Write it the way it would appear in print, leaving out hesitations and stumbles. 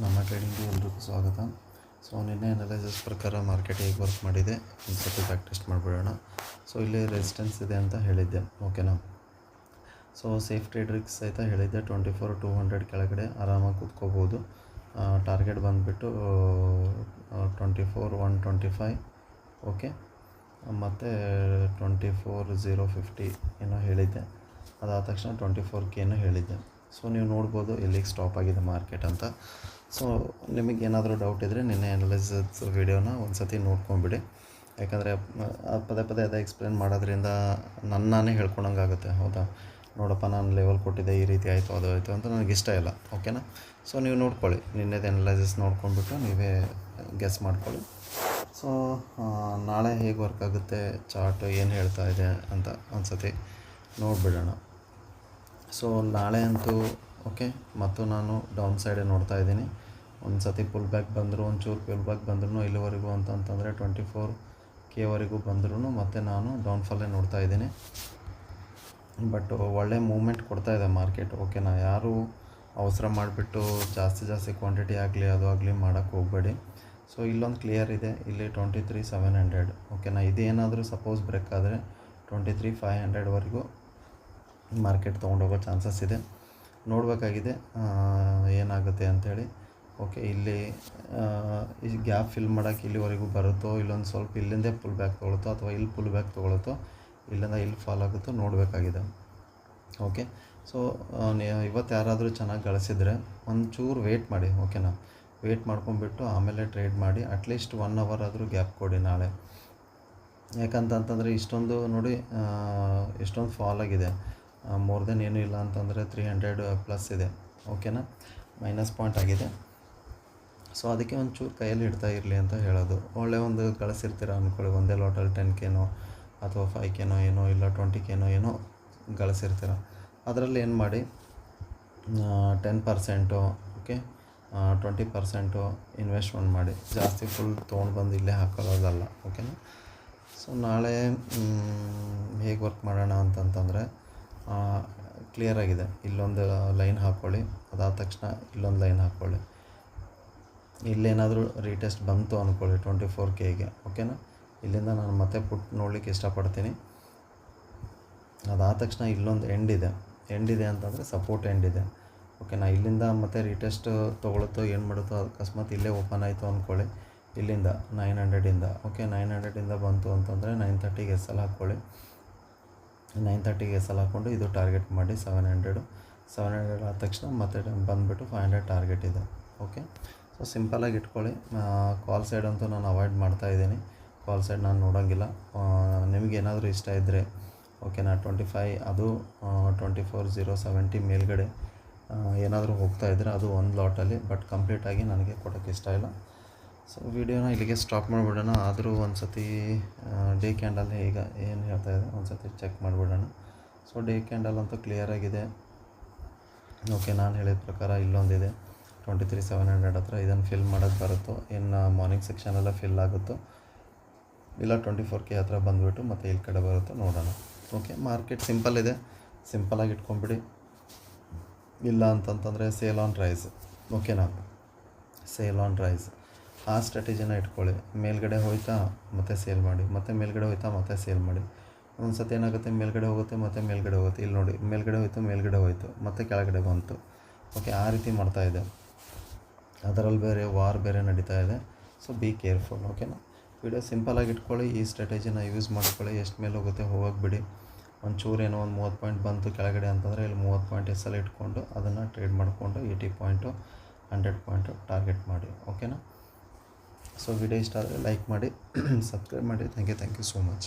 ನಮ್ಮ ಟ್ರೇಡಿಂಗ್ಗೆ ಎಲ್ರಿಗೂ ಸ್ವಾಗತ. ಸೊ ನಿನ್ನೆ ಅನಲೈಸಸ್ ಪ್ರಕಾರ ಮಾರ್ಕೆಟ್ ಹೇಗೆ ವರ್ಕ್ ಮಾಡಿದೆ ಒಂದು ಸತಿ ಬ್ಯಾಕ್ ಟೆಸ್ಟ್ ಮಾಡಿಬಿಡೋಣ. ಸೊ ಇಲ್ಲಿ ರೆಸಿಸ್ಟೆನ್ಸ್ ಇದೆ ಅಂತ ಹೇಳಿದ್ದೆ, ಓಕೆನಾ. ಸೊ ಸೇಫ್ ಟ್ರೇಡ್ರಿಗೆ ಸಹಿತ ಹೇಳಿದ್ದೆ 24,200 ಕೆಳಗಡೆ ಆರಾಮಾಗಿ ಕೂತ್ಕೋಬೋದು. ಟಾರ್ಗೆಟ್ ಬಂದುಬಿಟ್ಟು 24,125, ಓಕೆ, ಮತ್ತು 24,050 ಏನೋ ಹೇಳಿದ್ದೆ. ಅದಾದ ತಕ್ಷಣ 24K ಹೇಳಿದ್ದೆ. ಸೊ ನೀವು ನೋಡ್ಬೋದು ಎಲ್ಲಿಗೆ ಸ್ಟಾಪ್ ಆಗಿದೆ ಮಾರ್ಕೆಟ್ ಅಂತ. ಸೊ ನಿಮಗೇನಾದರೂ ಡೌಟ್ ಇದ್ದರೆ ನಿನ್ನೆ ಅನಲೈಸಸ್ ವೀಡಿಯೋನ ಒಂದು ಸತಿ ನೋಡ್ಕೊಂಬಿಡಿ. ಯಾಕಂದರೆ ಪದೇ ಪದೇ ಅದೇ ಎಕ್ಸ್ಪ್ಲೇನ್ ಮಾಡೋದ್ರಿಂದ ನಾನೇ ಹೇಳ್ಕೊಳಂಗಾಗುತ್ತೆ. ಹೌದಾ, ನೋಡಪ್ಪ ನಾನು ಲೆವೆಲ್ ಕೊಟ್ಟಿದ್ದೆ, ಈ ರೀತಿ ಆಯಿತು ಅದು ಆಯಿತು ಅಂತ ನನಗೆ ಇಷ್ಟ ಇಲ್ಲ, ಓಕೆನಾ. ಸೊ ನೀವು ನೋಡ್ಕೊಳ್ಳಿ, ನಿನ್ನೆದು ಅನಲೈಸಸ್ ನೋಡ್ಕೊಂಡ್ಬಿಟ್ಟು ನೀವೇ ಗೆಸ್ ಮಾಡ್ಕೊಳ್ಳಿ. ಸೊ ನಾಳೆ ಹೇಗೆ ವರ್ಕ್ ಆಗುತ್ತೆ, ಚಾರ್ಟ್ ಏನು ಹೇಳ್ತಾ ಇದೆ ಅಂತ ಒಂದು ಸತಿ ನೋಡಿಬಿಡೋಣ. ಸೊ ನಾಳೆ ಅಂತೂ ಓಕೆ, ಮತ್ತು ನಾನು ಡೌನ್ ಸೈಡೇ ನೋಡ್ತಾ ಇದ್ದೀನಿ. ಒಂದು ಸತಿ ಪುಲ್ ಬ್ಯಾಕ್ ಬಂದರೂ, ಒಂಚೂರು ಪುಲ್ ಬ್ಯಾಕ್ ಬಂದ್ರೂ ಇಲ್ಲಿವರೆಗೂ ಅಂತಂತಂದರೆ 24K ಬಂದ್ರೂ ಮತ್ತು ನಾನು ಡೌನ್ಫಾಲೇ ನೋಡ್ತಾ ಇದ್ದೀನಿ. ಬಟ್ ಒಳ್ಳೆ ಮೂವ್ಮೆಂಟ್ ಕೊಡ್ತಾ ಇದೆ ಮಾರ್ಕೆಟ್, ಓಕೆನಾ. ಯಾರು ಅವಸರ ಮಾಡಿಬಿಟ್ಟು ಜಾಸ್ತಿ ಕ್ವಾಂಟಿಟಿ ಆಗಲಿ ಅದು ಆಗಲಿ ಮಾಡೋಕ್ಕೆ ಹೋಗಬೇಡಿ. ಸೊ ಇಲ್ಲೊಂದು ಕ್ಲಿಯರ್ ಇದೆ, ಇಲ್ಲಿ 23,700, ಓಕೆನಾ. ಇದೇನಾದರೂ ಸಪೋಸ್ ಬ್ರೇಕ್ ಆದರೆ 23,500 ಮಾರ್ಕೆಟ್ ತೊಗೊಂಡೋಗೋ ಚಾನ್ಸಸ್ ಇದೆ. ನೋಡಬೇಕಾಗಿದೆ ಏನಾಗುತ್ತೆ ಅಂಥೇಳಿ. ಓಕೆ, ಇಲ್ಲಿ ಈ ಗ್ಯಾಪ್ ಫಿಲ್ ಮಾಡೋಕ್ಕೆ ಇಲ್ಲಿವರೆಗೂ ಬರುತ್ತೋ, ಇಲ್ಲೊಂದು ಸ್ವಲ್ಪ ಇಲ್ಲಿಂದೇ ಪುಲ್ ಬ್ಯಾಕ್ ತೊಗೊಳುತ್ತೋ, ಅಥವಾ ಇಲ್ಲಿ ಪುಲ್ ಬ್ಯಾಕ್ ತೊಗೊಳುತ್ತೋ, ಇಲ್ಲಿಂದ ಇಲ್ಲಿ ಫಾಲ್ ಆಗುತ್ತೋ ನೋಡಬೇಕಾಗಿದೆ. ಓಕೆ, ಸೊ ಇವತ್ತು ಯಾರಾದರೂ ಚೆನ್ನಾಗಿ ಗಳಿಸಿದರೆ ಒಂಚೂರು ವೆಯ್ಟ್ ಮಾಡಿ, ಓಕೆನಾ. ವೆಯ್ಟ್ ಮಾಡ್ಕೊಂಬಿಟ್ಟು ಆಮೇಲೆ ಟ್ರೇಡ್ ಮಾಡಿ. ಅಟ್ಲೀಸ್ಟ್ 1 ಅವರ್ ಆದರೂ ಗ್ಯಾಪ್ ಕೊಡಿ ನಾಳೆ. ಯಾಕಂತಂತಂದರೆ ಇಷ್ಟೊಂದು ನೋಡಿ, ಎಷ್ಟೊಂದು ಫಾಲ್ ಆಗಿದೆ. ಮೋರ್ ದೆನ್ ಏನೂ ಇಲ್ಲ ಅಂತಂದರೆ 300+ ಇದೆ, ಓಕೆನಾ. ಮೈನಸ್ ಪಾಯಿಂಟ್ ಆಗಿದೆ. ಸೊ ಅದಕ್ಕೆ ಒಂಚೂರು ಕೈಯಲ್ಲಿ ಇಡ್ತಾ ಇರಲಿ ಅಂತ ಹೇಳೋದು. ಒಳ್ಳೆ ಒಂದು ಗಳಿಸಿರ್ತೀರ ಅಂದ್ಕೊಳ್ಳಿ, ಒಂದೇ ಲಾಟಲ್ಲಿ 10Kನೋ ಅಥವಾ 5Kನೋ ಏನೋ, ಇಲ್ಲ 20Kನೋ ಏನೋ ಗಳಿಸಿರ್ತೀರ. ಅದರಲ್ಲಿ ಏನು ಮಾಡಿ 10%, ಓಕೆ, 20% ಇನ್ವೆಸ್ಟ್ಮೆಂಟ್ ಮಾಡಿ. ಜಾಸ್ತಿ ಫುಲ್ ತೊಗೊಂಡು ಬಂದು ಇಲ್ಲೇ ಹಾಕೊಳ್ಳೋದಲ್ಲ, ಓಕೆನಾ. ಸೊ ನಾಳೆ ಹೇಗೆ ವರ್ಕ್ ಮಾಡೋಣ ಅಂತಂತಂದರೆ ಕ್ಲಿಯರಾಗಿದೆ. ಇಲ್ಲೊಂದು ಲೈನ್ ಹಾಕ್ಕೊಳ್ಳಿ, ಅದಾದ ತಕ್ಷಣ ಇಲ್ಲೊಂದು ಲೈನ್ ಹಾಕ್ಕೊಳ್ಳಿ. ಇಲ್ಲೇನಾದರೂ ರೀಟೆಸ್ಟ್ ಬಂತು ಅಂದ್ಕೊಳ್ಳಿ 24Kಗೆ, ಓಕೆನಾ. ಇಲ್ಲಿಂದ ನಾನು ಮತ್ತೆ ಪುಟ್ ನೋಡಲಿಕ್ಕೆ ಇಷ್ಟಪಡ್ತೀನಿ. ಅದಾದ ತಕ್ಷಣ ಇಲ್ಲೊಂದು ಎಂಡ್ ಇದೆ ಅಂತಂದರೆ ಸಪೋರ್ಟ್ ಎಂಡ್ ಇದೆ, ಓಕೆನಾ. ಇಲ್ಲಿಂದ ಮತ್ತೆ ರೀಟೆಸ್ಟ್ ತೊಗೊಳುತ್ತೋ ಏನು ಮಾಡುತ್ತೋ, ಅಕಸ್ಮಾತ್ ಇಲ್ಲೇ ಓಪನ್ ಆಯಿತು ಅಂದ್ಕೊಳ್ಳಿ, ಇಲ್ಲಿಂದ 900ಇಂದ, ಓಕೆ, 900ಇಂದ ಬಂತು ಅಂತಂದರೆ 930ಗೆ ಎಸ್ ಎಲ್ ಹಾಕ್ಕೊಳ್ಳಿ. 930ಗೆ ಎಸ್ ಎಲ್ ಹಾಕ್ಕೊಂಡು ಇದು ಟಾರ್ಗೆಟ್ ಮಾಡಿ 700 ಆದ ತಕ್ಷಣ ಮತ್ತೆ ಬಂದುಬಿಟ್ಟು 500 ಟಾರ್ಗೆಟ್ ಇದೆ, ಓಕೆ. ಸೊ ಸಿಂಪಲಾಗಿ ಇಟ್ಕೊಳ್ಳಿ. ಕಾಲ್ ಸೈಡ್ ಅಂತೂ ನಾನು ಅವಾಯ್ಡ್ ಮಾಡ್ತಾಯಿದ್ದೀನಿ. ಕಾಲ್ ಸೈಡ್ ನಾನು ನೋಡೋಂಗಿಲ್ಲ. ನಿಮಗೇನಾದರೂ ಇಷ್ಟ ಇದ್ದರೆ ಓಕೆನಾ, 25 ಅದು 24,070 ಮೇಲ್ಗಡೆ ಏನಾದರೂ ಹೋಗ್ತಾಯಿದ್ರೆ ಅದು ಒಂದು ಲಾಟಲ್ಲಿ, ಬಟ್ ಕಂಪ್ಲೀಟಾಗಿ ನನಗೆ ಕೊಡೋಕ್ಕೆ ಇಷ್ಟ ಇಲ್ಲ. ಸೊ ವಿಡಿಯೋನ ಇಲ್ಲಿಗೆ ಸ್ಟಾಪ್ ಮಾಡಿಬಿಡೋಣ. ಆದರೂ ಒಂದು ಸತಿ ಡೇ ಕ್ಯಾಂಡಲ್ ಈಗ ಏನು ಹೇಳ್ತಾ ಇದೆ ಒಂದು ಸತಿ ಚೆಕ್ ಮಾಡಿಬಿಡೋಣ. ಸೊ ಡೇ ಕ್ಯಾಂಡಲ್ ಅಂತೂ ಕ್ಲಿಯರಾಗಿದೆ, ಓಕೆ. ನಾನು ಹೇಳಿದ ಪ್ರಕಾರ ಇಲ್ಲೊಂದಿದೆ 23,700 ಹತ್ರ. ಇದನ್ನು ಫಿಲ್ ಮಾಡೋಕ್ಕೆ ಬರುತ್ತೋ, ಇನ್ನು ಮಾರ್ನಿಂಗ್ ಸೆಕ್ಷನೆಲ್ಲ ಫಿಲ್ ಆಗುತ್ತೋ, ಇಲ್ಲ 24K ಹತ್ರ ಬಂದುಬಿಟ್ಟು ಮತ್ತು ಇಲ್ಲಿ ಕಡೆ ಬರುತ್ತೋ ನೋಡೋಣ, ಓಕೆ. ಮಾರ್ಕೆಟ್ ಸಿಂಪಲ್ ಇದೆ, ಸಿಂಪಲಾಗಿ ಇಟ್ಕೊಂಬಿಡಿ. ಇಲ್ಲ ಅಂತಂತಂದರೆ ಸೇಲ್ ಆನ್ ರೈಸ್, ಓಕೆನಾ. ಸೇಲ್ ಆನ್ ರೈಸ್ ಆ ಸ್ಟ್ರಾಟಜಿನ ಇಟ್ಕೊಳ್ಳಿ. ಮೇಲ್ಗಡೆ ಹೋಯ್ತಾ ಮತ್ತೆ ಸೇಲ್ ಮಾಡಿ, ಮತ್ತೆ ಮೇಲ್ಗಡೆ ಹೋಯ್ತಾ ಮತ್ತೆ ಸೇಲ್ ಮಾಡಿ. ಒಂದು ಸತಿ ಏನಾಗುತ್ತೆ, ಮೇಲ್ಗಡೆ ಹೋಗುತ್ತೆ ಮತ್ತು ಮೇಲ್ಗಡೆ ಹೋಗುತ್ತೆ. ಇಲ್ಲಿ ನೋಡಿ, ಮೇಲ್ಗಡೆ ಹೋಯಿತು ಮತ್ತು ಕೆಳಗಡೆ ಬಂತು, ಓಕೆ. ಆ ರೀತಿ ಮಾಡ್ತಾಯಿದೆ. ಅದರಲ್ಲಿ ಬೇರೆ ವಾರ್ ಬೇರೆ ನಡೀತಾ ಇದೆ. ಸೊ ಬಿ ಕೇರ್ಫುಲ್, ಓಕೆನಾ. ವಿಡಿಯೋ ಸಿಂಪಲಾಗಿ ಇಟ್ಕೊಳ್ಳಿ. ಈ ಸ್ಟ್ರಾಟಜಿನ ಯೂಸ್ ಮಾಡ್ಕೊಳ್ಳಿ. ಎಷ್ಟು ಮೇಲೆ ಹೋಗುತ್ತೆ ಹೋಗೋಕ್ಕೆ ಬಿಡಿ. ಒಂಚೂರು ಏನೋ ಒಂದು 30 ಪಾಯಿಂಟ್ ಬಂತು ಕೆಳಗಡೆ ಅಂತಂದರೆ ಇಲ್ಲಿ 30 ಪಾಯಿಂಟ್ ಎಸ್ ಎಲ್ ಇಟ್ಕೊಂಡು ಅದನ್ನು ಟ್ರೇಡ್ ಮಾಡಿಕೊಂಡು 80 ಪಾಯಿಂಟು 100 ಪಾಯಿಂಟು ಟಾರ್ಗೆಟ್ ಮಾಡಿ, ಓಕೆನಾ. ಸೊ ವಿಡಿಯೋ ಇಷ್ಟ ಆದರೆ ಲೈಕ್ ಮಾಡಿ, ಸಬ್ಸ್ಕ್ರೈಬ್ ಮಾಡಿ. Thank you so much.